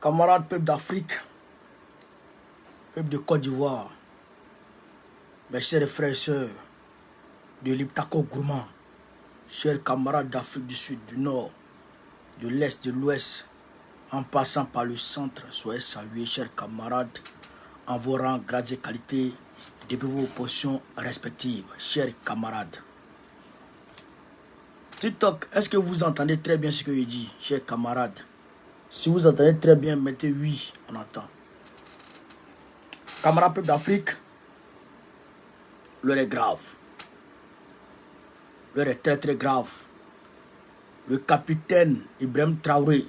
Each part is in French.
Camarades peuple d'Afrique, peuple de Côte d'Ivoire, mes chers frères et sœurs de l'Iptako Gourmand, chers camarades d'Afrique du Sud, du Nord, de l'Est, de l'Ouest, en passant par le centre, soyez salués, chers camarades, en vos rangs, grades et qualités, depuis vos positions respectives, chers camarades. TikTok, est-ce que vous entendez très bien ce que je dis, chers camarades? Si vous entendez très bien, mettez oui, on entend. Camarades peuple d'Afrique, l'heure est grave. L'heure est très très grave. Le capitaine Ibrahim Traoré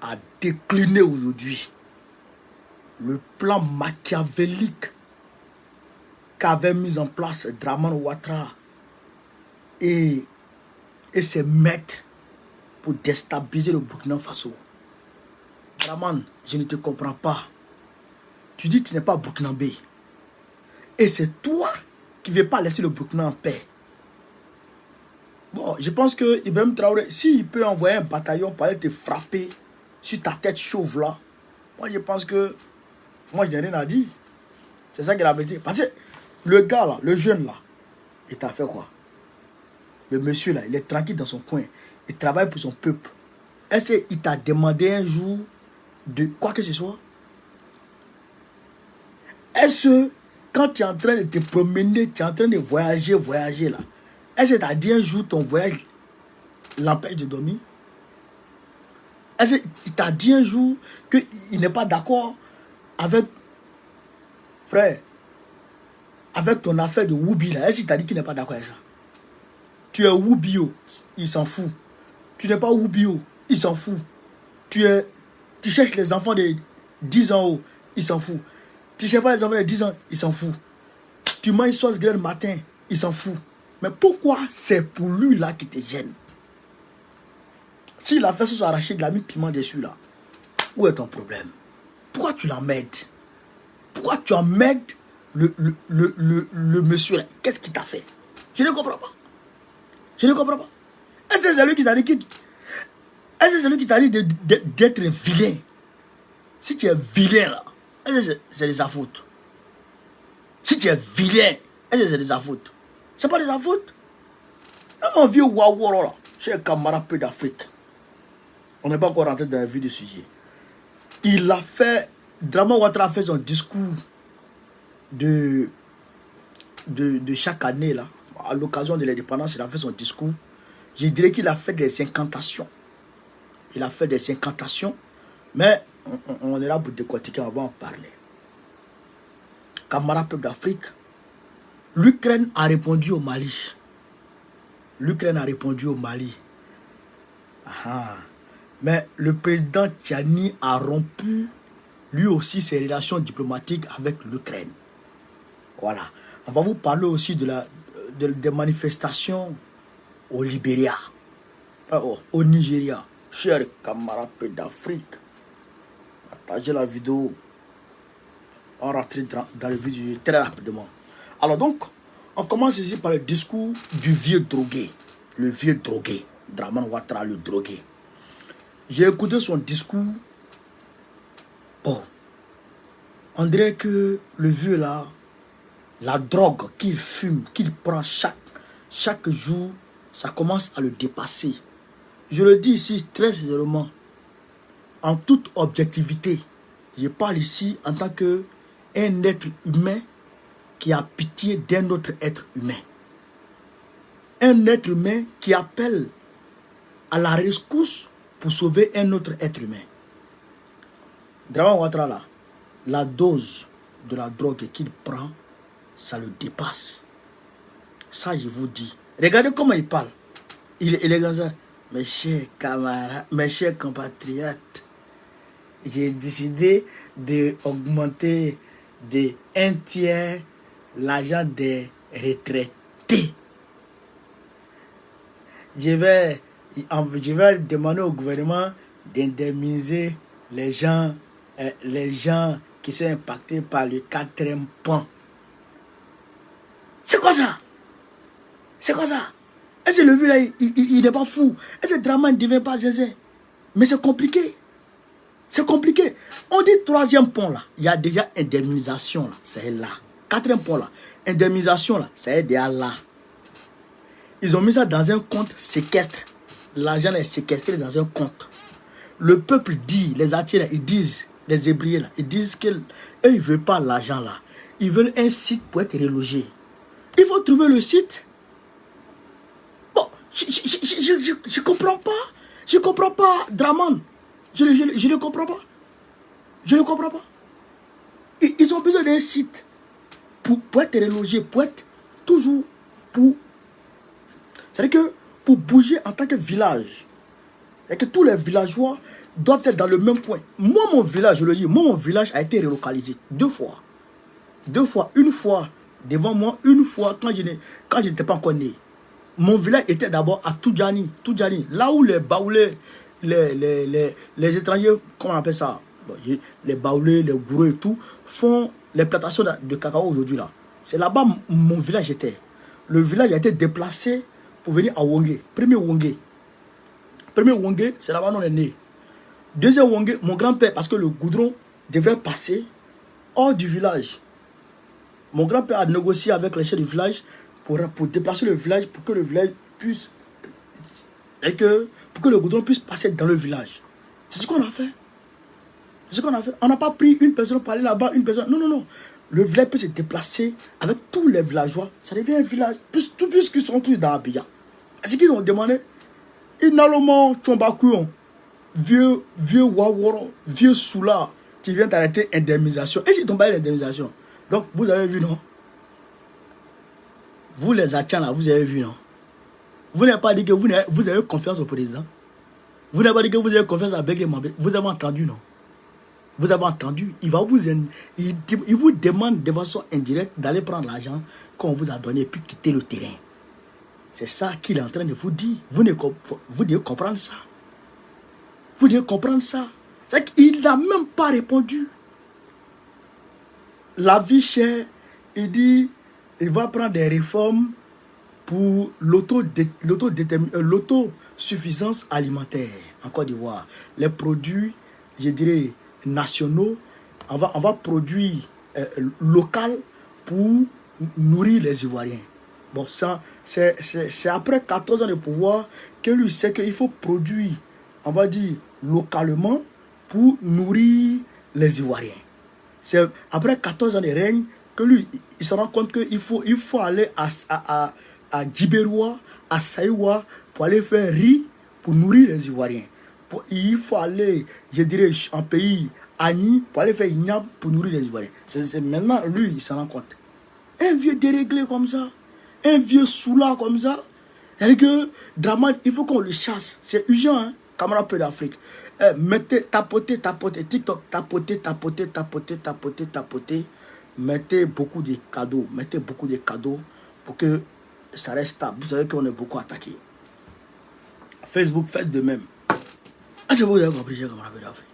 a décliné aujourd'hui le plan machiavélique qu'avait mis en place Dramane Ouattara et ses maîtres pour déstabiliser le Burkina Faso. Dramane, je ne te comprends pas. Tu dis que tu n'es pas burkinabé. Et c'est toi qui ne veux pas laisser le Burkina en paix. Bon, je pense que Ibrahim Traoré, s'il peut envoyer un bataillon pour aller te frapper sur ta tête chauve là, moi je pense que, moi je n'ai rien à dire. C'est ça qu'il a dit. Parce que le gars là, le jeune là, il t'a fait quoi? Le monsieur là, il est tranquille dans son coin. Il travaille pour son peuple. Est-ce qu'il t'a demandé un jour de quoi que ce soit? Est-ce que quand tu es en train de te promener, tu es en train de voyager là, est-ce que tu as dit un jour ton voyage l'empêche de dormir? Est-ce qu'il t'a dit un jour qu'il n'est pas d'accord avec, frère, avec ton affaire de Woubi là? Est-ce qu'il t'a dit qu'il n'est pas d'accord avec ça? Tu es Woubio, il s'en fout. Tu n'es pas Woubio, il s'en fout. Tu cherches les enfants de 10 ans haut, il s'en fout. Tu cherches pas les enfants de 10 ans, il s'en fout. Tu manges sauce graine le matin, il s'en fout. Mais pourquoi c'est pour lui là qui te gêne? S'il a fait sauce arrachée, de la mis piment dessus là, où est ton problème? Pourquoi tu l'emmerdes? Pourquoi tu emmerdes le monsieur là? Qu'est-ce qu'il t'a fait? Je ne comprends pas. Je ne comprends pas. Est-ce que c'est lui qui t'a dit est-ce que c'est lui qui t'a dit d'être vilain? Si tu es vilain là, est-ce que c'est de sa faute? Si tu es vilain, est-ce que c'est de sa faute? C'est pas de sa faute. Mon vieux Waworo là, cher camarade peu d'Afrique. On n'est pas encore rentré dans la vie du sujet. Il a fait, Dramane Ouattara a fait son discours de chaque année là. À l'occasion de l'indépendance, il a fait son discours. Je dirais qu'il a fait des incantations. Il a fait des incantations. Mais on est là pour décortiquer, on va en parler. Camarades peuple d'Afrique, l'Ukraine a répondu au Mali. L'Ukraine a répondu au Mali. Mais le président Tchani a rompu lui aussi ses relations diplomatiques avec l'Ukraine. Voilà. On va vous parler aussi des manifestations au Libéria, au Nigeria. Chers camarades d'Afrique, partagez la vidéo. On rentre dans le vif du sujet très rapidement. Alors donc, on commence ici par le discours du vieux drogué. Le vieux drogué. Dramane Ouattara, le drogué. J'ai écouté son discours. Bon, on dirait que le vieux là, la drogue qu'il fume, qu'il prend chaque jour, ça commence à le dépasser. Je le dis ici très sincèrement, en toute objectivité. Je parle ici en tant qu'un être humain qui a pitié d'un autre être humain. Un être humain qui appelle à la rescousse pour sauver un autre être humain. Dramane Ouattara là, la dose de la drogue qu'il prend, ça le dépasse. Ça, je vous dis. Regardez comment il parle. Il est comme ça. Mes chers camarades, mes chers compatriotes, j'ai décidé d'augmenter de 1/3 l'argent des retraités. Je vais demander au gouvernement d'indemniser les gens qui sont impactés par le 4e point. C'est quoi ça? C'est quoi ça? Est-ce que le vieux là, il n'est pas fou? Est-ce que Dramane ne devient pas zinzin? Mais c'est compliqué. C'est compliqué. On dit troisième point là, il y a déjà indemnisation là, c'est là. Quatrième point là, indemnisation là, c'est déjà là. Ils ont mis ça dans un compte séquestre. L'argent est séquestré dans un compte. Le peuple dit, les Attiens, ils disent, les Hébriens là, ils disent qu'eux, ils ne veulent pas l'argent là. Ils veulent un site pour être relogé. Il faut trouver le site. Bon, je comprends pas. Je comprends pas, Draman. Je ne comprends pas. Je ne comprends pas. Ils ont besoin d'un site pour être relogé, pour être toujours pour... C'est-à-dire que pour bouger en tant que village, et que tous les villageois doivent être dans le même point. Moi, mon village, je le dis, moi, mon village a été relocalisé 2 fois. 2 fois. Une fois devant moi, une fois quand je n'étais pas encore né. Mon village était d'abord à Toudjani. Toudjani, là où les baoulés, les étrangers, comment on appelle ça? Les baoulés, les gourous et tout, font les plantations de cacao aujourd'hui là. C'est là-bas mon village était. Le village a été déplacé pour venir à Wongé. Premier Wongé. Premier Wongé, c'est là-bas où on est né. Deuxième Wongé, mon grand-père, parce que le goudron devrait passer hors du village. Mon grand-père a négocié avec les chefs du village pour déplacer le village, pour que le village puisse... pour que le goudron puisse passer dans le village. C'est ce qu'on a fait. C'est ce qu'on a fait. On n'a pas pris une personne pour aller là-bas, une personne... Non, non, non. Le village peut se déplacer avec tous les villageois. Ça devient un village, puisqu'ils sont tous dans Abidjan. C'est ce qu'ils ont demandé. Inaloma, Tchombakuyon, vieux Wawaron, vieux Soula, qui vient d'arrêter indemnisation. Et c'est tombé l'indemnisation. Donc, vous avez vu, non? Vous, les Attiens, là, vous avez vu, non? Vous n'avez pas dit que vous avez confiance au président. Vous n'avez pas dit que vous avez confiance à Begley Mambé. Vous avez entendu, non? Vous avez entendu? Il vous demande de façon indirecte d'aller prendre l'argent qu'on vous a donné et puis quitter le terrain. C'est ça qu'il est en train de vous dire. Vous devez comprendre ça. Vous devez comprendre ça. C'est qu'il n'a même pas répondu. La vie chère, il dit, il va prendre des réformes pour l'autosuffisance alimentaire en Côte d'Ivoire. Les produits, je dirais, nationaux, on va produire local pour nourrir les Ivoiriens. Bon, ça, c'est après 14 ans de pouvoir que lui sait qu'il faut produire, on va dire, localement pour nourrir les Ivoiriens. C'est après 14 ans de règne que lui, il se rend compte qu'il faut aller à Djiberoua, à Saïwa, pour aller faire riz pour nourrir les Ivoiriens. Il faut aller, je dirais, en pays Agni, pour aller faire Ignab pour nourrir les Ivoiriens. C'est maintenant, lui, il se rend compte. Un vieux déréglé comme ça, un vieux soula comme ça, c'est-à-dire que Draman, il faut qu'on le chasse. C'est urgent, hein, camarade peu d'Afrique. Mettez, tapotez, TikTok, tapotez. Mettez beaucoup de cadeaux, pour que ça reste stable. Vous savez qu'on est beaucoup attaqué. Facebook, faites de même. Est-ce que vous avez compris, camarade peu d'Afrique?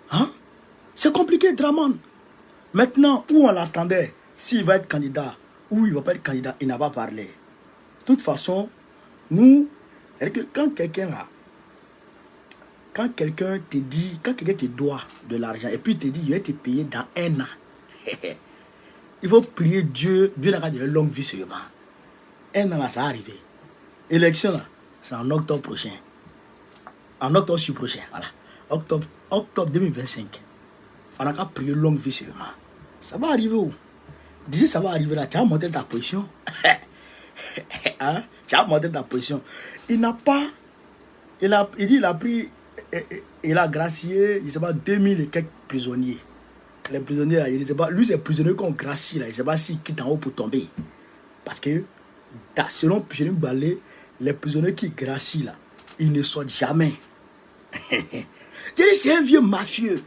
Hein? C'est compliqué, Draman. Maintenant, où on l'attendait, s'il va être candidat, ou il ne va pas être candidat, il n'a pas parlé. De toute façon, nous, c'est-à-dire que quand quelqu'un te dit, quand quelqu'un te doit de l'argent, et puis il te dit, il va te payer dans 1 an, il faut prier Dieu n'a pas de longue vie seulement. 1 an là, ça va arriver. Élection là, c'est en octobre prochain. En octobre prochain, voilà. Octobre 2025. On n'a qu'à prier longue vie seulement. Ça va arriver où? Disais, ça va arriver là, tu as monté ta position. Hein? Tu as monté ta position. Il n'a pas, il dit, il a pris, il a gracié, il ne sait pas, 2000 et quelques prisonniers. Les prisonniers là, il ne sait pas, lui c'est prisonnier qu'on gracie là, il ne sait pas s'il quitte en haut pour tomber. Parce que, selon Jérémy Balé, les prisonniers qui gracient là, ils ne sortent jamais. C'est un vieux mafieux,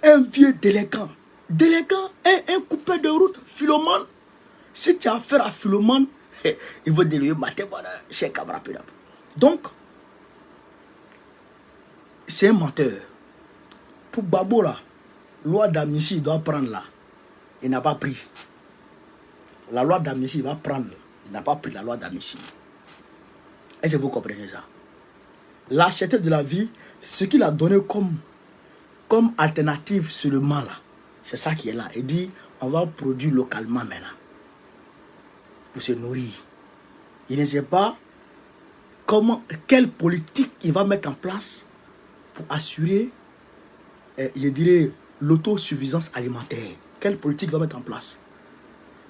un vieux délinquant. Un coupé de route, Philomane. Si tu as affaire à Philomane, il va te dire, chez camarade. Donc, c'est un menteur. Pour Babo là, loi d'amnistie, il doit prendre là. Il n'a pas pris. La loi d'amnistie, il va prendre. Il n'a pas pris la loi d'amnistie. Est-ce que vous comprenez ça? La cherté de la vie, ce qu'il a donné comme comme alternative seulement là. C'est ça qui est là. Il dit, on va produire localement maintenant. Pour se nourrir. Il ne sait pas quelle politique il va mettre en place pour assurer, je dirais, l'autosuffisance alimentaire. Quelle politique il va mettre en place?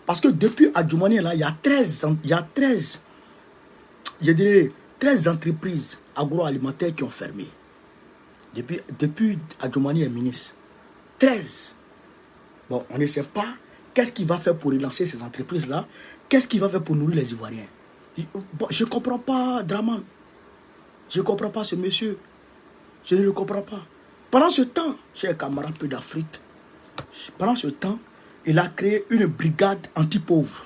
Parce que depuis Adjoumani, là, il y a 13, je dirais, 13 entreprises agroalimentaires qui ont fermé. Depuis Adjoumani est ministre. 13. Bon, on ne sait pas qu'est-ce qu'il va faire pour relancer ces entreprises-là. Qu'est-ce qu'il va faire pour nourrir les Ivoiriens. Bon, je ne comprends pas, Draman. Je ne comprends pas ce monsieur. Je ne le comprends pas. Pendant ce temps, chers camarades peu d'Afrique, pendant ce temps, il a créé une brigade anti-pauvre.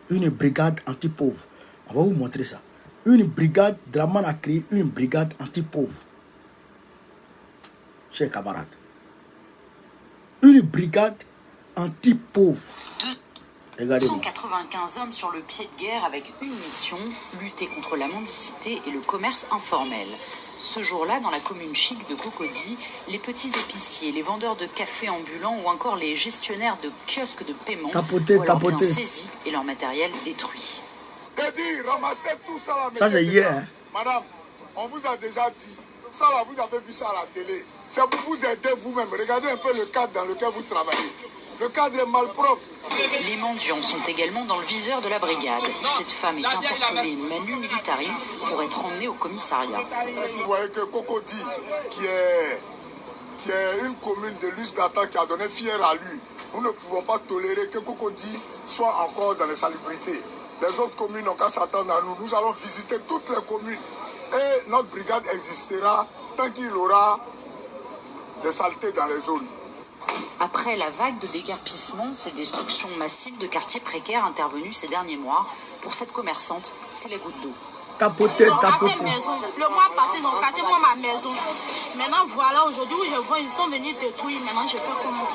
Une brigade anti-pauvre. On va vous montrer ça. Draman a créé une brigade anti-pauvre. Chers camarades. Une brigade anti-pauvre. Regardez. 295 hommes sur le pied de guerre avec une mission, lutter contre la mendicité et le commerce informel. Ce jour-là, dans la commune chic de Cocody, les petits épiciers, les vendeurs de café ambulants ou encore les gestionnaires de kiosques de paiement voient leurs biens saisis et leur matériel détruit. Ramassez tout ça là. Ça c'est hier. Hein? Madame, on vous a déjà dit. Ça là, vous avez vu ça à la télé. C'est pour vous aider vous-même. Regardez un peu le cadre dans lequel vous travaillez. Le cadre est malpropre. Les mendiants sont également dans le viseur de la brigade. Cette femme est interpellée manu militari pour être emmenée au commissariat. Vous voyez que Cocody, qui est une commune de Lusdata qui a donné fier à lui, nous ne pouvons pas tolérer que Cocody soit encore dans les salubrités. Les autres communes n'ont qu'à s'attendre à nous. Nous allons visiter toutes les communes. Et notre brigade existera tant qu'il aura des saletés dans les zones. Après la vague de déguerpissement, ces destructions massives de quartiers précaires intervenues ces derniers mois, pour cette commerçante, c'est la goutte d'eau. Tapoter. Le mois passé, ils ont cassé moi ma maison. Maintenant, voilà, aujourd'hui où je vois, ils sont venus détruire. Maintenant, je fais comment?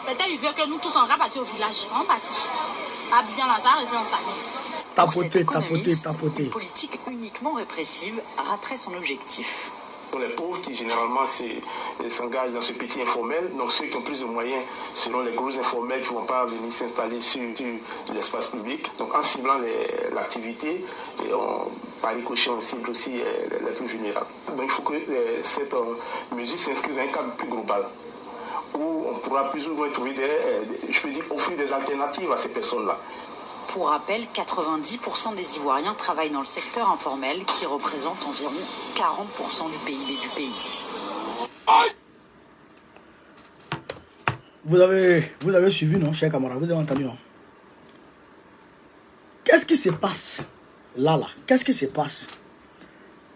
Peut-être ils veulent que nous tous, on va partir au village. On partit. Pas bien là, ça va rester en salle. Tapoter. Une politique uniquement répressive raterait son objectif. Les pauvres qui généralement s'engagent dans ce petit informel, donc ceux qui ont plus de moyens seront les gros informels qui ne vont pas venir s'installer sur l'espace public. Donc en ciblant l'activité, par ricochet on cible aussi les plus vulnérables. Donc il faut que cette mesure s'inscrive dans un cadre plus global où on pourra plus ou moins trouver offrir des alternatives à ces personnes-là. Pour rappel, 90% des Ivoiriens travaillent dans le secteur informel qui représente environ 40% du PIB du pays. Vous avez suivi, non, chers camarades? Vous avez entendu, non? Qu'est-ce qui se passe là? Qu'est-ce qui se passe?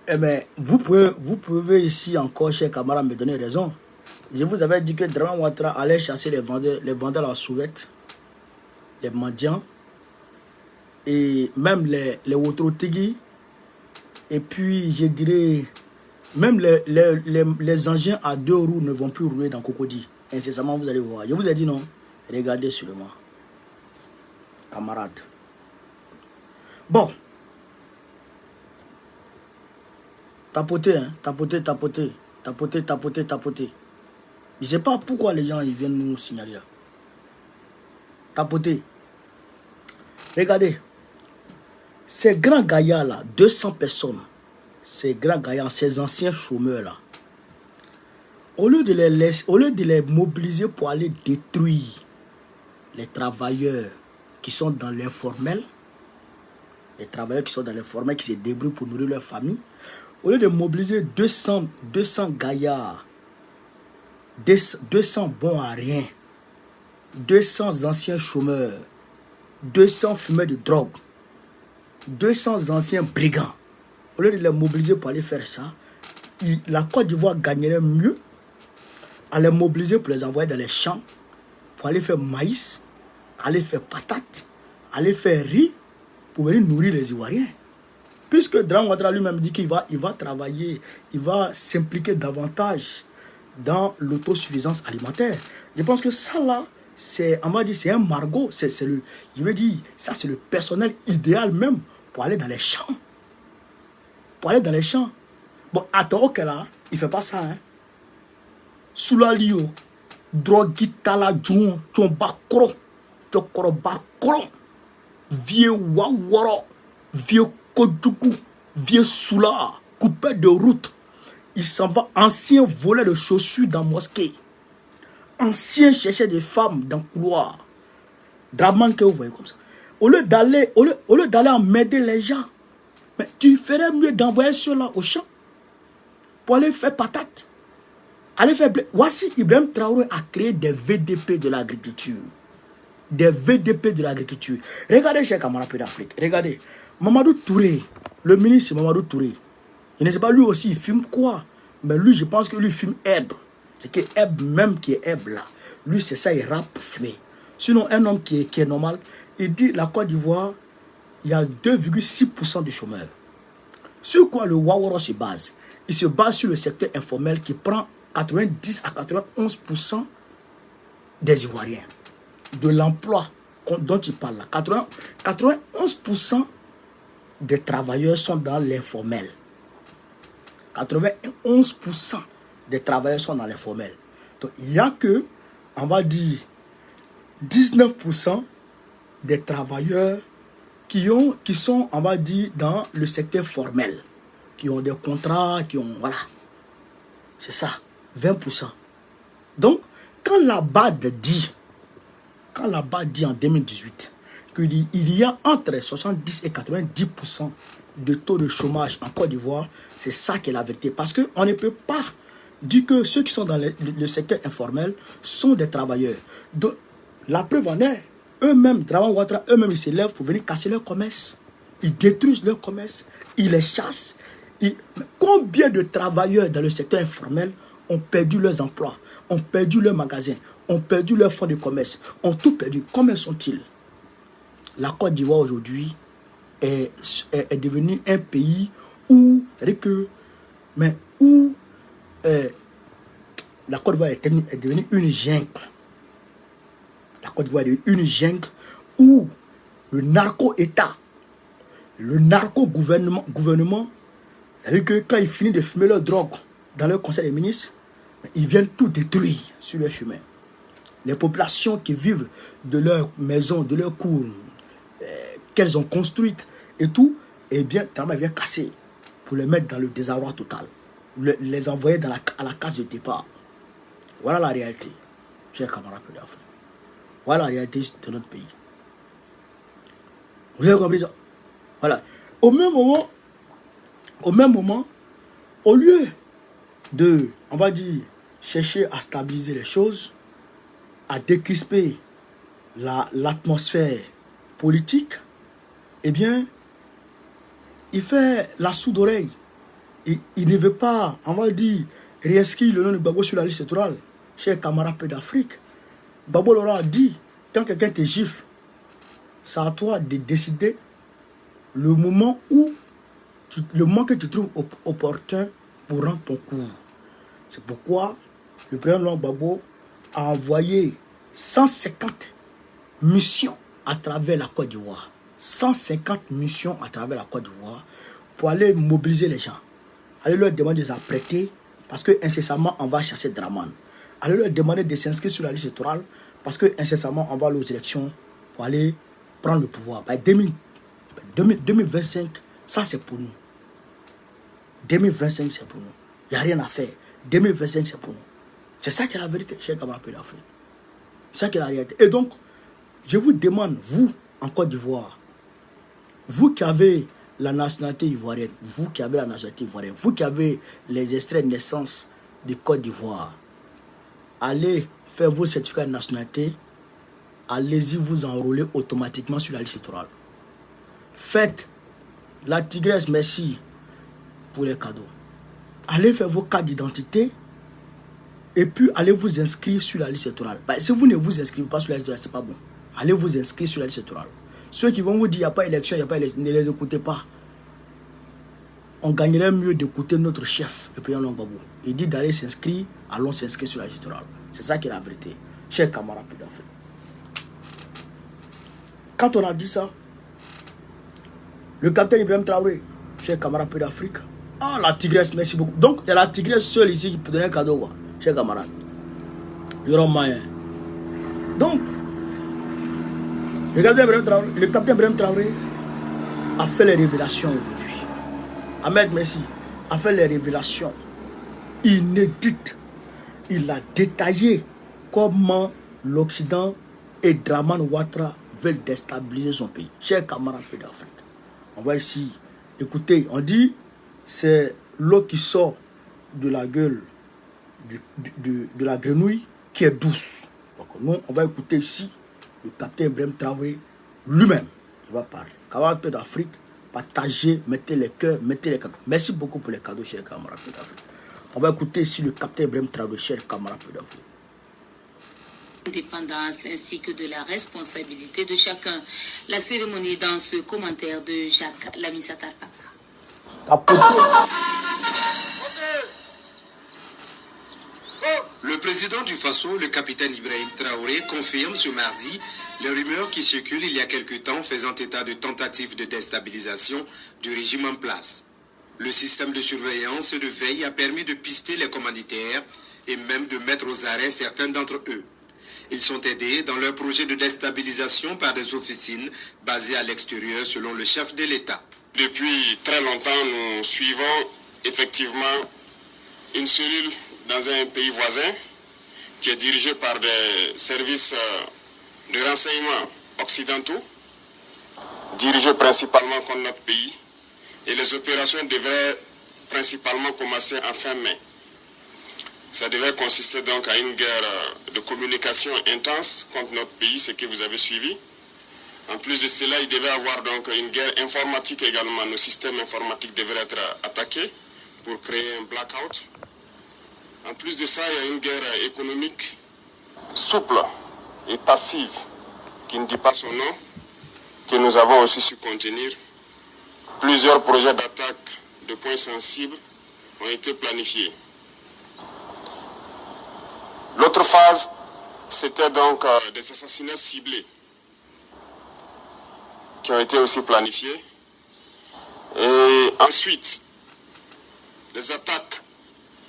Eh bien, vous pouvez ici encore, chers camarades, me donner raison. Je vous avais dit que Draman Ouattara allait chasser les vendeurs à souvette, les mendiants, et même les Wotrotigi, et puis je dirais, même les engins à 2 roues ne vont plus rouler dans Cocody. Incessamment, vous allez voir. Je vous ai dit non. Regardez seulement. Camarades. Bon. Tapoter, hein. Tapoter. Je ne sais pas pourquoi les gens ils viennent nous signaler là. Tapoter. Regardez. Ces grands gaillards là, 200 personnes, ces grands gaillards, ces anciens chômeurs là, au lieu de les mobiliser pour aller détruire les travailleurs qui sont dans l'informel, qui se débrouillent pour nourrir leur famille, au lieu de mobiliser 200 gaillards, 200 bons à rien, 200 anciens chômeurs, 200 fumeurs de drogue, 200 anciens brigands, au lieu de les mobiliser pour aller faire ça, la Côte d'Ivoire gagnerait mieux à les mobiliser pour les envoyer dans les champs, pour aller faire maïs, aller faire patates, aller faire riz, pour venir nourrir les Ivoiriens. Puisque Draman Ouattara lui-même dit qu'il va travailler, il va s'impliquer davantage dans l'autosuffisance alimentaire. Je pense que ça là, on m'a dit c'est un margot, je veux dire, ça c'est le personnel idéal même pour aller dans les champs. Bon, à Toro là, il ne fait pas ça. Hein. Soulalio, Drogitala Djon, Tchombakro, Tchokorobakro, vieux Waworo, vieux Kodjoukou, vieux Soula, coupé de route. Il s'en va, ancien voleur de chaussures dans la mosquée. Ancien chercheur de femmes dans le couloir. Draman que vous voyez comme ça. Au lieu d'aller emmerder les gens, mais tu ferais mieux d'envoyer ceux-là au champ pour aller faire patate. Aller faire blé. Voici Ibrahim Traoré a créé des VDP de l'agriculture. Des VDP de l'agriculture. Regardez, chers camarades d'Afrique. Regardez. Mamadou Touré, le ministre Mamadou Touré. Je ne sais pas lui aussi, il filme quoi. Mais lui, je pense que lui, il filme Herbe. C'est que Herbe, même qui est Herbe là, lui, c'est ça, il rappe pour fumer. Sinon, un homme qui est normal, il dit la Côte d'Ivoire, il y a 2,6% de chômeurs. Sur quoi le Waworo se base? Il se base sur le secteur informel qui prend 90 à 91% des Ivoiriens. De l'emploi dont il parle là. 91% des travailleurs sont dans l'informel. 91% des travailleurs sont dans l'informel. Donc, il n'y a que, on va dire, 19% des travailleurs qui sont, on va dire, dans le secteur formel. Qui ont des contrats, qui ont, voilà. C'est ça, 20%. Donc, quand la BAD dit en 2018 qu'il y a entre 70 et 90% de taux de chômage en Côte d'Ivoire, c'est ça qui est la vérité. Parce qu'on ne peut pas dire que ceux qui sont dans le secteur informel sont des travailleurs. Donc, la preuve en est, eux-mêmes, Draman Ouattara, eux-mêmes, ils se lèvent pour venir casser leur commerce. Ils détruisent leur commerce, ils les chassent. Combien de travailleurs dans le secteur informel ont perdu leurs emplois, ont perdu leurs magasins, ont perdu leurs fonds de commerce, ont tout perdu? Combien sont-ils? La Côte d'Ivoire aujourd'hui est devenue un pays où, la Côte d'Ivoire est devenue une jungle. La Côte d'Ivoire est devenue une jungle où le narco-État, le narco-gouvernement, c'est-à-dire que quand ils finissent de fumer leur drogue dans leur conseil des ministres, ils viennent tout détruire sur leur chemin. Les populations qui vivent de leurs maisons, de leurs cours, qu'elles ont construites et tout, eh bien, Drama vient casser pour les mettre dans le désarroi total. Les envoyer à la case de départ. Voilà la réalité, chers camarades d'Afrique. Voilà la réalité de notre pays. Vous avez compris ça? Voilà. Au même moment, au lieu de, on va dire, chercher à stabiliser les choses, à décrisper l'atmosphère politique, eh bien, il fait la sourde oreille. Il ne veut pas, on va dire, réinscrire le nom de Gbagbo sur la liste électorale. Chers camarades d'Afrique, Gbagbo leur a dit, quand quelqu'un te gifle, c'est à toi de décider le moment que tu trouves opportun pour rendre ton cours. C'est pourquoi le président Gbagbo a envoyé 150 missions à travers la Côte d'Ivoire. 150 missions à travers la Côte d'Ivoire pour aller mobiliser les gens. Allez leur demander de s'apprêter parce que incessamment on va chasser Draman. Allez leur demander de s'inscrire sur la liste électorale parce que incessamment on va aller aux élections pour aller prendre le pouvoir. 2025, ça c'est pour nous. 2025 c'est pour nous. Il n'y a rien à faire. 2025 c'est pour nous. C'est ça qui est la vérité, chers camarades d'Afrique. C'est ça qui est la réalité. Et donc, je vous demande, vous, en Côte d'Ivoire, vous qui avez la nationalité ivoirienne, vous qui avez les extraits de naissance de Côte d'Ivoire, allez faire vos certificats de nationalité, allez-y vous enrôler automatiquement sur la liste électorale. Faites la tigresse merci pour les cadeaux. Allez faire vos cartes d'identité et puis allez vous inscrire sur la liste électorale. Si vous ne vous inscrivez pas sur la liste électorale, c'est pas bon. Allez vous inscrire sur la liste électorale. Ceux qui vont vous dire qu'il n'y a pas d'élection, il n'y a pas d'élection, ne les écoutez pas. On gagnerait mieux d'écouter notre chef, le président Gbagbo. Il dit d'aller s'inscrire, allons s'inscrire sur la liste électorale. C'est ça qui est la vérité. Chers camarades d'Afrique. Quand on a dit ça, le capitaine Ibrahim Traoré, chers camarades d'Afrique, la tigresse, merci beaucoup. Donc, il y a la tigresse seule ici qui peut donner un cadeau, chers camarades. Yoram Mayen. Donc, le capitaine Ibrahim Traoré a fait les révélations aujourd'hui. Ahmed Messi a fait les révélations inédites. Il a détaillé comment l'Occident et Draman Ouattara veulent déstabiliser son pays. Chers camarades d'Afrique, on va ici écouter. On dit c'est l'eau qui sort de la gueule de la grenouille qui est douce. Donc nous, on va écouter ici le capitaine Ibrahim Traoré lui-même. Il va parler. Camarades d'Afrique, partagez, mettez les cœurs, mettez les cadeaux. Merci beaucoup pour les cadeaux, chers camarades d'Afrique. On va écouter ici le capitaine Ibrahim Traoré, chers camarades d'Afrique. Indépendance ainsi que de la responsabilité de chacun. La cérémonie dans ce commentaire de Jacques Lamissata Talpaka. Le président du Faso, le capitaine Ibrahim Traoré, confirme ce mardi les rumeurs qui circulent il y a quelque temps faisant état de tentatives de déstabilisation du régime en place. Le système de surveillance et de veille a permis de pister les commanditaires et même de mettre aux arrêts certains d'entre eux. Ils sont aidés dans leur projet de déstabilisation par des officines basées à l'extérieur selon le chef de l'État. Depuis très longtemps, nous suivons effectivement une cellule dans un pays voisin qui est dirigée par des services de renseignement occidentaux, dirigés principalement contre notre pays, et les opérations devraient principalement commencer en fin mai. Ça devait consister donc à une guerre de communication intense contre notre pays, ce que vous avez suivi. En plus de cela, il devait y avoir donc une guerre informatique également. Nos systèmes informatiques devraient être attaqués pour créer un blackout. En plus de ça, il y a une guerre économique souple et passive, qui ne dit pas son nom, que nous avons aussi su contenir. Plusieurs projets d'attaque de points sensibles ont été planifiés. L'autre phase, c'était donc des assassinats ciblés qui ont été aussi planifiés. Et ensuite, les attaques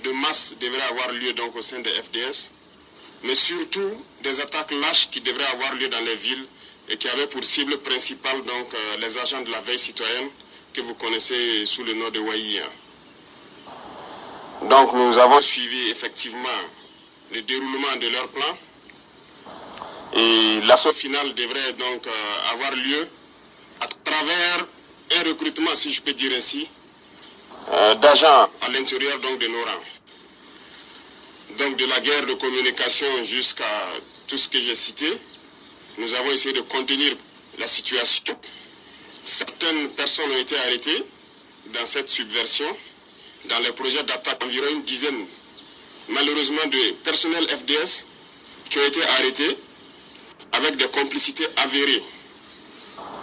de masse devraient avoir lieu donc au sein des FDS, mais surtout des attaques lâches qui devraient avoir lieu dans les villes et qui avaient pour cible principale donc les agents de la veille citoyenne que vous connaissez sous le nom de Waïa. Donc nous avons suivi effectivement le déroulement de leur plan et l'assaut final devrait donc avoir lieu à travers un recrutement, si je peux dire ainsi, d'agents à l'intérieur donc de nos rangs. Donc de la guerre de communication jusqu'à tout ce que j'ai cité, nous avons essayé de contenir la situation. Certaines personnes ont été arrêtées dans cette subversion, dans les projets d'attaque, environ une dizaine, malheureusement, de personnels FDS qui ont été arrêtés avec des complicités avérées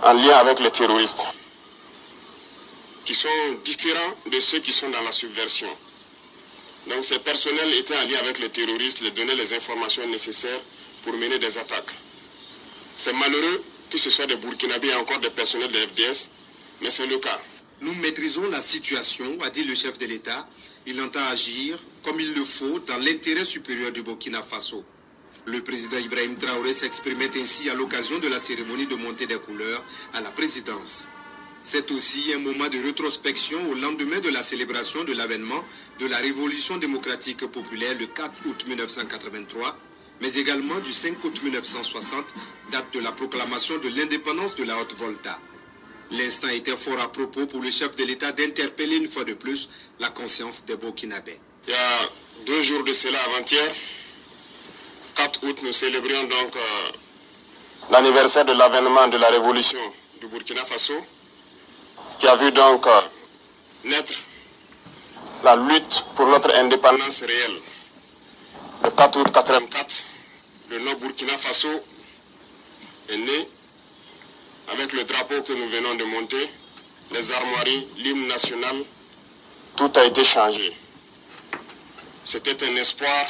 en lien avec les terroristes, qui sont différents de ceux qui sont dans la subversion. Donc ces personnels étaient en lien avec les terroristes, les donnaient les informations nécessaires pour mener des attaques. C'est malheureux que ce soit des Burkinabés et encore des personnels de FDS, mais c'est le cas. Nous maîtrisons la situation, a dit le chef de l'État. Il entend agir comme il le faut dans l'intérêt supérieur du Burkina Faso. Le président Ibrahim Traoré s'exprimait ainsi à l'occasion de la cérémonie de montée des couleurs à la présidence. C'est aussi un moment de rétrospection au lendemain de la célébration de l'avènement de la Révolution démocratique populaire le 4 août 1983, mais également du 5 août 1960, date de la proclamation de l'indépendance de la Haute-Volta. L'instant était fort à propos pour le chef de l'État d'interpeller une fois de plus la conscience des Burkinabés. Il y a 2 jours de cela, avant-hier, 4 août, nous célébrions donc l'anniversaire de l'avènement de la révolution du Burkina Faso, qui a vu donc naître la lutte pour notre indépendance réelle. Le 4 août 1984, le nom Burkina Faso est né avec le drapeau que nous venons de monter, les armoiries, l'hymne national, tout a été changé. C'était un espoir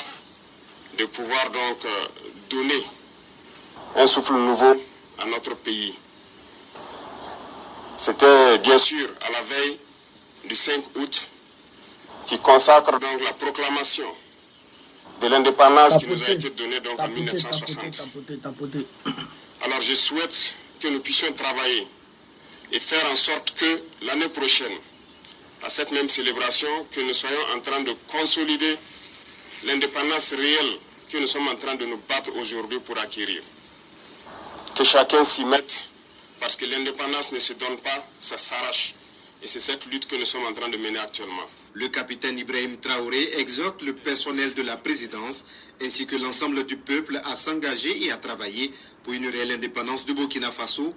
de pouvoir donc donner un souffle nouveau à notre pays. C'était bien sûr à la veille du 5 août qui consacre donc la proclamation de de l'indépendance qui nous a été donnée donc en 1960. Alors je souhaite que nous puissions travailler et faire en sorte que l'année prochaine, à cette même célébration, que nous soyons en train de consolider l'indépendance réelle que nous sommes en train de nous battre aujourd'hui pour acquérir. Que chacun s'y mette, parce que l'indépendance ne se donne pas, ça s'arrache. Et c'est cette lutte que nous sommes en train de mener actuellement. Le capitaine Ibrahim Traoré exhorte le personnel de la présidence ainsi que l'ensemble du peuple à s'engager et à travailler pour une réelle indépendance du Burkina Faso.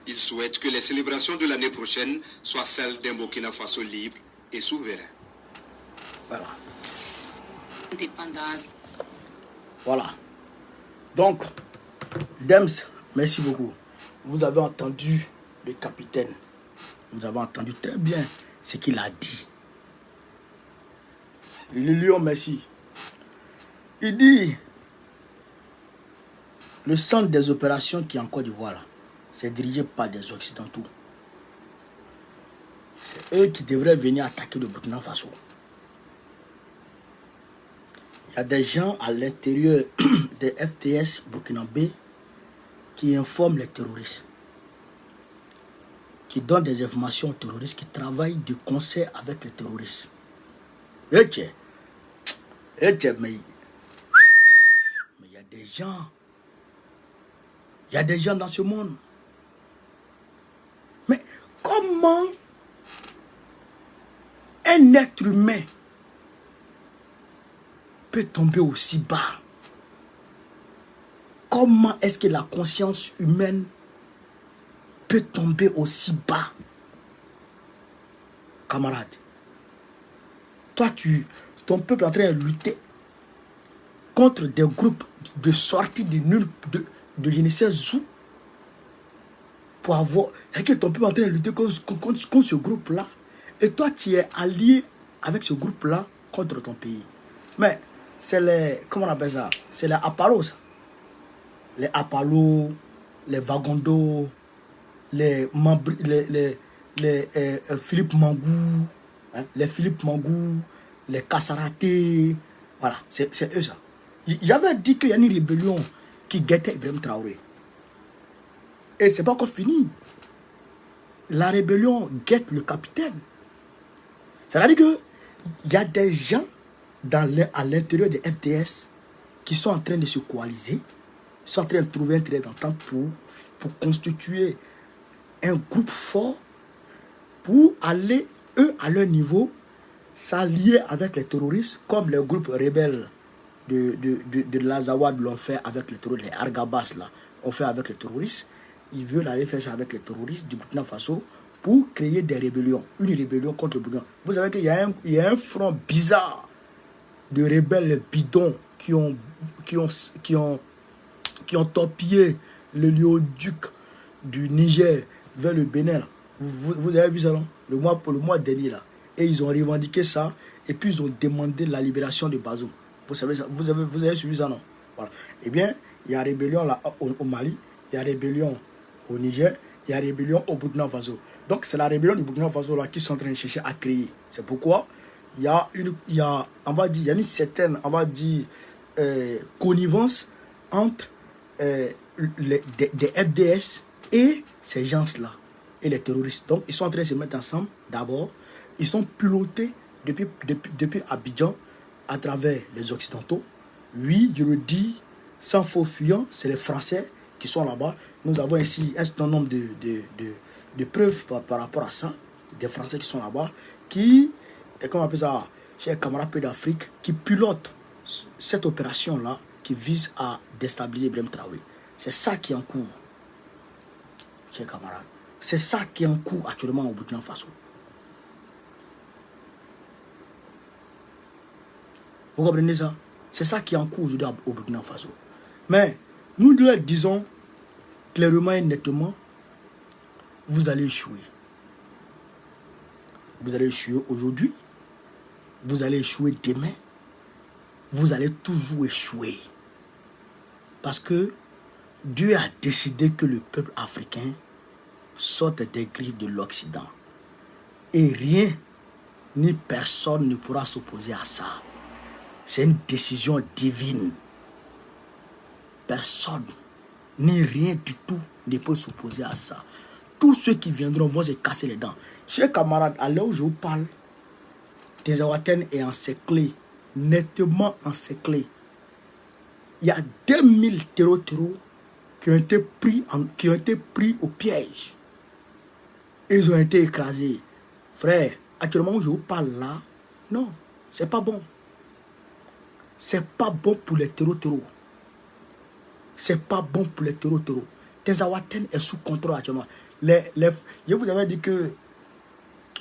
Il souhaite que les célébrations de l'année prochaine soient celles d'un Burkina Faso libre et souverain. Voilà. Indépendance. Voilà. Donc, Dems, merci beaucoup. Vous avez entendu le capitaine. Vous avez entendu très bien ce qu'il a dit. Le lion, merci. Il dit, le centre des opérations qui est en Côte d'Ivoire, c'est dirigé par des Occidentaux. C'est eux qui devraient venir attaquer le Burkina Faso. Il y a des gens à l'intérieur des FTS burkinabés qui informent les terroristes, qui donnent des informations aux terroristes, qui travaillent de concert avec les terroristes. Mais il y a des gens. Il y a des gens dans ce monde. Mais comment un être humain peut tomber aussi bas? Comment est-ce que la conscience humaine peut tomber aussi bas? Camarade, toi, ton peuple est en train de lutter contre des groupes de sortie de nulle, de je ne sais où, pour avoir... Et que ton peuple est en train de lutter contre ce groupe-là, et toi, tu es allié avec ce groupe-là contre ton pays. Mais c'est les... Comment on appelle ça? C'est les Appalos, ça. Les Appalos, les Vagondo, les Philippe Mangou, hein, les Philippe Mangou, les Kassaraté, voilà, c'est eux ça. J'avais dit qu'il y a une rébellion qui guettait Ibrahim Traoré. Et c'est pas encore fini. La rébellion guette le capitaine. C'est-à-dire qu'il y a des gens à l'intérieur des FDS qui sont en train de se coaliser, sont en train de trouver un trait d'entente pour constituer un groupe fort, pour aller, eux, à leur niveau, s'allier avec les terroristes, comme les groupes rebelles de l'Azawad l'ont fait avec les terroristes, les Argabas là, ont fait avec les terroristes. Ils veulent aller faire ça avec les terroristes du Burkina Faso pour créer des rébellions, une rébellion contre le Burkina. Vous savez qu'il y a un front bizarre de rebelles bidons qui ont torpillé le léoduc du Niger vers le Bénin. Vous avez vu ça, non? Le mois dernier là. Et ils ont revendiqué ça. Et puis ils ont demandé la libération de Bazoum. Vous savez ça? Vous avez suivi ça, non? Voilà. Eh bien, il y a rébellion là au Mali. Il y a rébellion au Niger. Il y a rébellion au Burkina Faso. Donc c'est la rébellion du Burkina Faso là qui sont en train de chercher à créer. C'est pourquoi il y a une certaine, on va dire, connivence entre des FDS et ces gens-là, et les terroristes. Donc, ils sont en train de se mettre ensemble, d'abord. Ils sont pilotés depuis Abidjan, à travers les Occidentaux. Oui, je le dis, sans faux fuyant, c'est les Français qui sont là-bas. Nous avons ici un certain nombre de preuves par rapport à ça. Des Français qui sont là-bas, qui, comment on appelle ça, chers camarades pays d'Afrique, qui pilotent cette opération-là, qui vise à déstabiliser Ibrahim Traoré. C'est ça qui est en cours, chers camarades. C'est ça qui est en cours actuellement au Burkina Faso. Vous comprenez ça? C'est ça qui est en cours aujourd'hui au Burkina Faso. Mais nous leur disons clairement et nettement, vous allez échouer. Vous allez échouer aujourd'hui. Vous allez échouer demain. Vous allez toujours échouer. Parce que Dieu a décidé que le peuple africain sorte des griffes de l'Occident. Et rien ni personne ne pourra s'opposer à ça. C'est une décision divine. Personne, ni rien du tout, ne peut s'opposer à ça. Tous ceux qui viendront vont se casser les dents. Chers camarades, à l'heure où je vous parle, Tinzaouaten est encerclé, nettement encerclé. Il y a 2000 terreaux qui ont été pris au piège. Ils ont été écrasés. Frère, actuellement où je vous parle là, non, c'est pas bon. C'est pas bon pour les terreaux. C'est pas bon pour les terreaux. Tinzaouaten est sous contrôle actuellement. Je vous avais dit que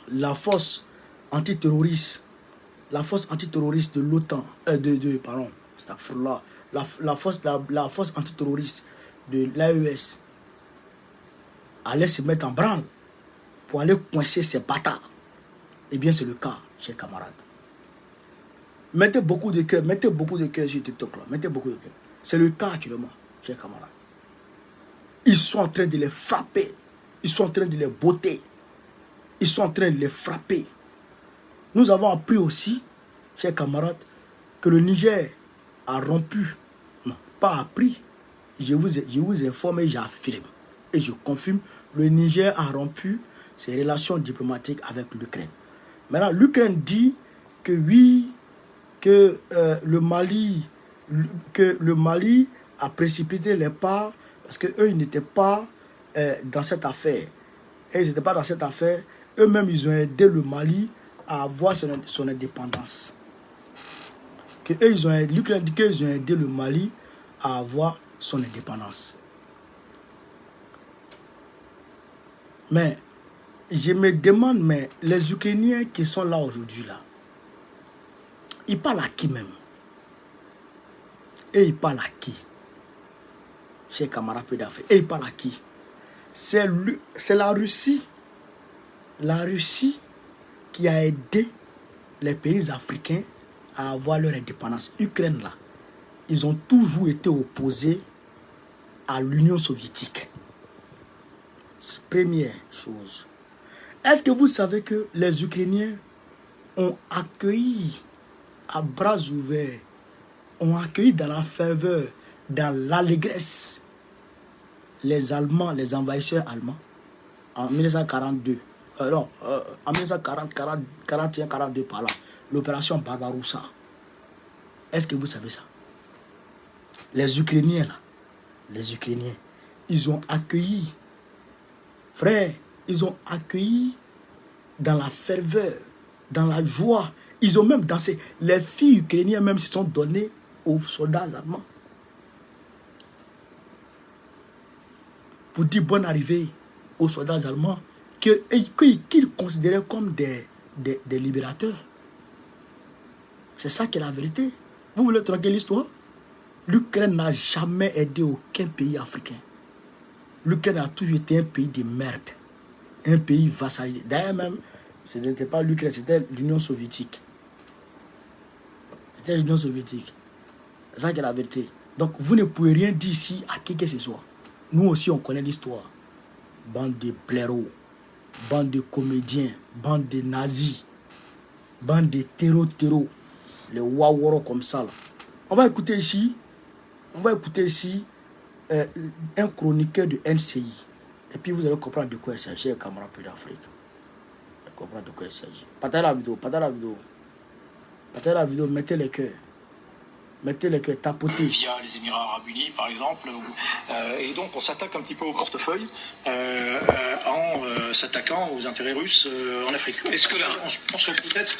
la force antiterroriste de l'OTAN, pardon, la force antiterroriste de l'AES allait se mettre en branle pour aller coincer ces bâtards. Eh bien, c'est le cas, chers camarades. Mettez beaucoup de cœur sur TikTok là. Mettez beaucoup de cœur. C'est le cas actuellement, chers camarades. Ils sont en train de les frapper. Ils sont en train de les botter. Ils sont en train de les frapper. Nous avons appris aussi, chers camarades, que le Niger a rompu. Non, pas appris. Je vous informe et j'affirme. Et je confirme, le Niger a rompu ses relations diplomatiques avec l'Ukraine. Maintenant, l'Ukraine dit que oui, que le Mali a précipité les pas parce qu'eux, ils n'étaient pas dans cette affaire. Et ils n'étaient pas dans cette affaire. Eux-mêmes, ils ont aidé le Mali à avoir son indépendance. L'Ukraine dit qu'ils ont aidé le Mali à avoir son indépendance. Mais je me demande, mais les Ukrainiens qui sont là aujourd'hui, là, ils parlent à qui même? Et ils parlent à qui? Chers camarades d'Afrique, et ils parlent à qui? C'est la Russie. La Russie qui a aidé les pays africains à avoir leur indépendance. Ukraine, là, ils ont toujours été opposés à l'Union soviétique. Première chose. Est-ce que vous savez que les Ukrainiens ont accueilli à bras ouverts, ont accueilli dans la ferveur, dans l'allégresse, les Allemands, les envahisseurs allemands, en 1942. En 1941-42 par là, l'opération Barbaroussa. Est-ce que vous savez ça? Les Ukrainiens, là, ils ont accueilli, frère, ils ont accueilli dans la ferveur, dans la joie. Ils ont même dansé. Les filles ukrainiennes même se sont données aux soldats allemands pour dire bonne arrivée aux soldats allemands qu'ils considéraient comme des libérateurs. C'est ça qui est la vérité. Vous voulez tronquer l'histoire? L'Ukraine n'a jamais aidé aucun pays africain. L'Ukraine a toujours été un pays de merde. Un pays vassalisé. D'ailleurs même, ce n'était pas l'Ukraine, c'était l'Union soviétique. C'était l'Union soviétique. C'est ça qui est la vérité. Donc vous ne pouvez rien dire ici à qui que ce soit. Nous aussi on connaît l'histoire. Bande de blaireaux, bande de comédiens, bande de nazis, bande de terreaux, les waworo comme ça là. On va écouter ici un chroniqueur de NCI. Et puis vous allez comprendre de quoi il s'agit, chers camarades d'Afrique. Vous allez comprendre de quoi il s'agit. Partagez la vidéo, mettez les cœurs. Tapotez. Via les Émirats Arabes Unis, par exemple. Et donc, on s'attaque un petit peu au portefeuille en s'attaquant aux intérêts russes en Afrique. Est-ce que là, on serait peut-être,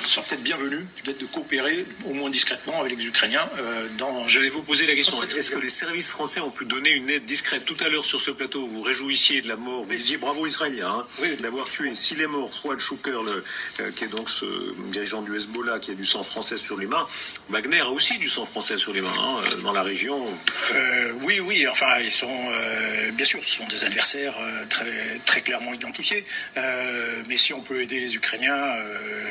serait peut-être bienvenu peut-être de coopérer, au moins discrètement, avec les Ukrainiens Je vais vous poser la question. Est-ce que les services français ont pu donner une aide discrète? Tout à l'heure, sur ce plateau, vous réjouissiez de la mort, vous disiez bravo Israéliens, d'avoir tué, s'il est mort, Fouad Chouker, qui est donc ce dirigeant du Hezbollah, qui a du sang français sur les mains. Wagner a aussi du sang français sur les mains dans la région. Oui, enfin ils sont bien sûr, ce sont des adversaires très, très clairement identifiés, mais si on peut aider les Ukrainiens,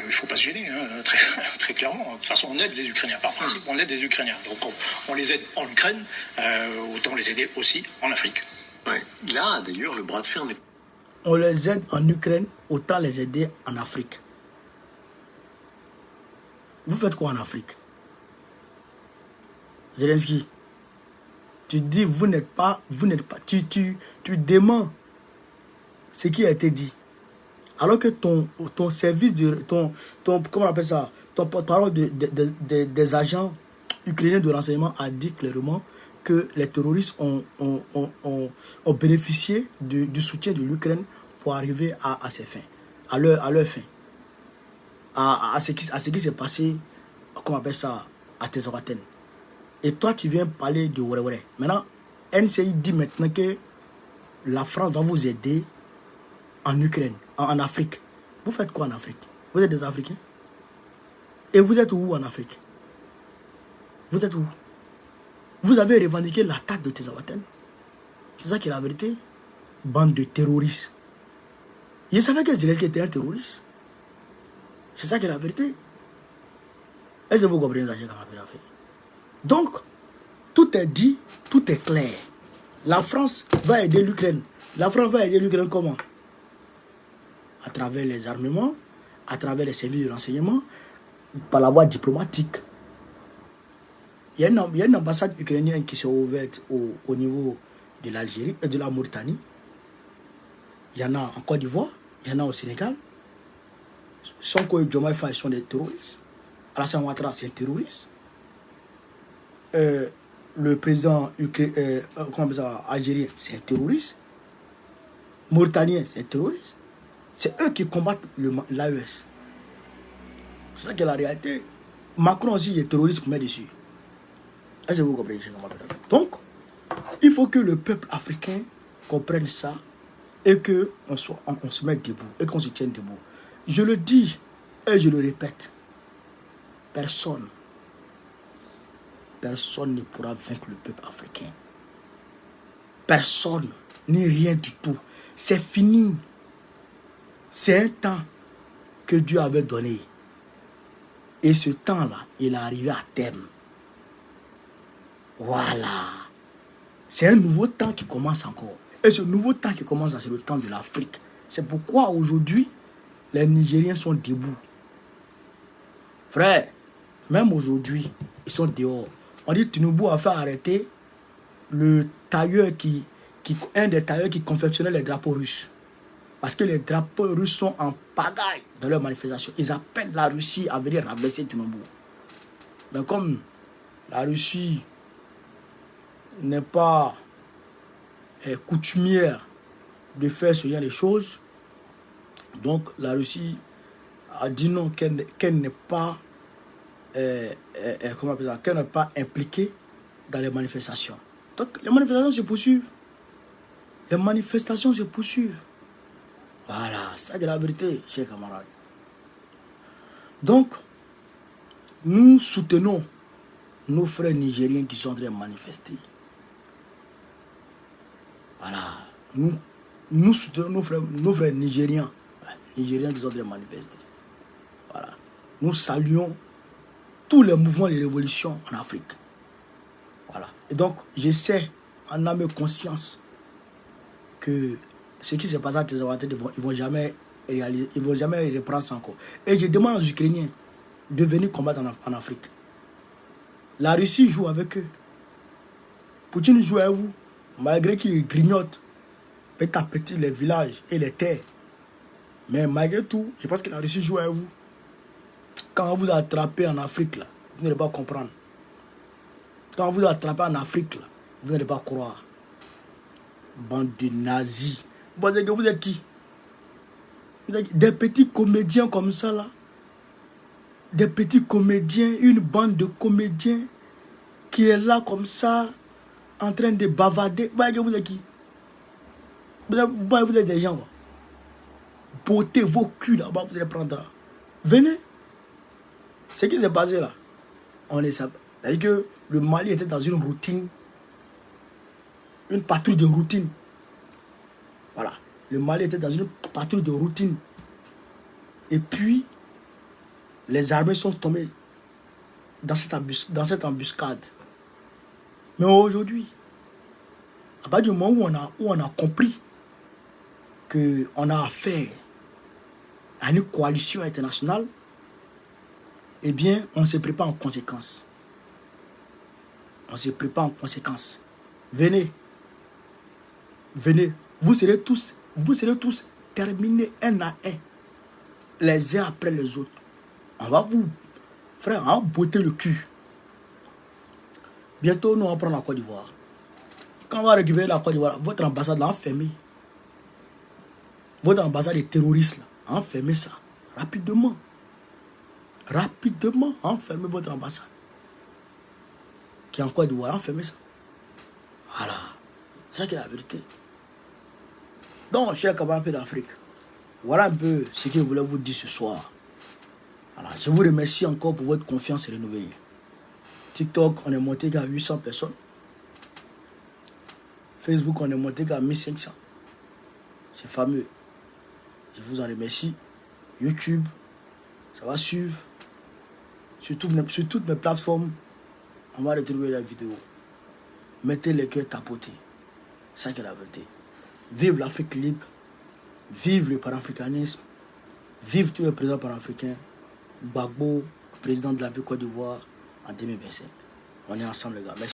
il ne faut pas se gêner, très, très clairement. De toute façon, on aide les Ukrainiens, par principe on aide les Ukrainiens, donc on les aide en Ukraine, autant les aider aussi en Afrique. Ouais. Là d'ailleurs le bras de fer n'est... On les aide en Ukraine, autant les aider en Afrique. Vous faites quoi en Afrique? Zelensky, tu dis, vous n'êtes pas, tu déments ce qui a été dit. Alors que ton service, comment on appelle ça, ton porte-parole des agents ukrainiens de renseignement a dit clairement que les terroristes ont bénéficié du soutien de l'Ukraine pour arriver à ses fins, à leur fin, à ce qui s'est passé, comment on appelle ça, à Tezawaten. Et toi, tu viens parler de Wéré. Maintenant, NCI dit maintenant que la France va vous aider en Ukraine, en Afrique. Vous faites quoi en Afrique? Vous êtes des Africains? Et vous êtes où en Afrique? Vous êtes où? Vous avez revendiqué l'attaque de Tezawaten. C'est ça qui est la vérité. Bande de terroristes. Je savais que Zelensky était un terroriste. C'est ça qui est la vérité. Est-ce que vous comprenez ça? Donc, tout est dit, tout est clair. La France va aider l'Ukraine. La France va aider l'Ukraine comment? À travers les armements, à travers les services de renseignement, par la voie diplomatique. Il y a une ambassade ukrainienne qui s'est ouverte au niveau de l'Algérie et de la Mauritanie. Il y en a en Côte d'Ivoire, il y en a au Sénégal. Sonko et Diomaye Faye sont des terroristes. Alassane Ouattara, c'est un terroriste. Le président algérien, c'est un terroriste. Mauritanien, c'est un terroriste. C'est eux qui combattent l'AES. C'est ça qui est la réalité. Macron aussi est terroriste pour mettre dessus. Est-ce que vous comprenez? Donc, il faut que le peuple africain comprenne ça et qu'on se mette debout et qu'on se tienne debout. Je le dis et je le répète. Personne ne pourra vaincre le peuple africain. Personne, ni rien du tout. C'est fini. C'est un temps que Dieu avait donné. Et ce temps-là, il est arrivé à terme. Voilà. C'est un nouveau temps qui commence encore. Et ce nouveau temps qui commence, c'est le temps de l'Afrique. C'est pourquoi aujourd'hui, les Nigériens sont debout. Frère, même aujourd'hui, ils sont dehors. On dit que Tinubu a fait arrêter le tailleur un des tailleurs qui confectionnait les drapeaux russes. Parce que les drapeaux russes sont en pagaille dans leur manifestation. Ils appellent la Russie à venir rabaisser Tinubu. Mais comme la Russie n'est pas coutumière de faire ce genre de choses, donc la Russie a dit non, qu'elle n'est pas qu'elle n'est pas impliquée dans les manifestations. Donc les manifestations se poursuivent. Les manifestations se poursuivent. Voilà, ça c'est la vérité, chers camarades. Donc, nous soutenons nos frères nigériens qui sont en train de manifester. Voilà, nous soutenons nos frères nigériens qui sont en train de manifester. Voilà, nous saluons tous les mouvements de révolution en Afrique. Voilà, et donc, j'essaie en âme et conscience que ce qui s'est passé à Tezawaten, ils ne vont jamais réaliser, ils ne vont jamais reprendre ça encore. Et je demande aux Ukrainiens de venir combattre en Afrique. La Russie joue avec eux. Poutine joue avec vous, malgré qu'il grignote petit à petit les villages et les terres. Mais malgré tout, je pense que la Russie joue avec vous. Quand on vous attrapez en Afrique, là, vous n'allez pas comprendre. Quand on vous attrapez en Afrique, là, vous n'allez pas croire. Bande de nazis. Vous êtes qui? Vous êtes des petits comédiens comme ça là. Des petits comédiens, une bande de comédiens qui est là comme ça, en train de bavarder. Vous êtes qui? Vous êtes des gens. Bottez vos culs là-bas, vous allez prendre là. Venez. Ce qui s'est passé là, on le sait. C'est-à-dire que le Mali était dans une routine, une patrouille de routine. Voilà. Le Mali était dans une patrouille de routine. Et puis, les armées sont tombées dans cette embuscade. Mais aujourd'hui, à partir du moment où on a compris qu'on a affaire à une coalition internationale, eh bien, on se prépare en conséquence. On se prépare en conséquence. Venez. Venez. Vous serez tous terminés un à un. Les uns après les autres. On va vous, frère, on va botter le cul. Bientôt, nous allons prendre la Côte d'Ivoire. Quand on va récupérer la Côte d'Ivoire, votre ambassade là, enfermée. Votre ambassade des terroristes là, enfermez ça. Rapidement. Rapidement, enfermez votre ambassade. Qui est en Côte d'Ivoire, enfermez ça. Voilà. C'est ça qui est la vérité. Donc, chers camarades d'Afrique, voilà un peu ce que je voulais vous dire ce soir. Voilà. Je vous remercie encore pour votre confiance renouvelée. TikTok, on est monté qu'à 800 personnes. Facebook, on est monté qu'à 1500. C'est fameux. Je vous en remercie. YouTube, ça va suivre. Sur toutes mes plateformes, on va retrouver la vidéo. Mettez les cœurs tapotés. C'est ça qui est la vérité. Vive l'Afrique libre. Vive le panafricanisme. Vive tous les présidents panafricains. Gbagbo, président de la Côte d'Ivoire en 2027. On est ensemble les gars. Merci.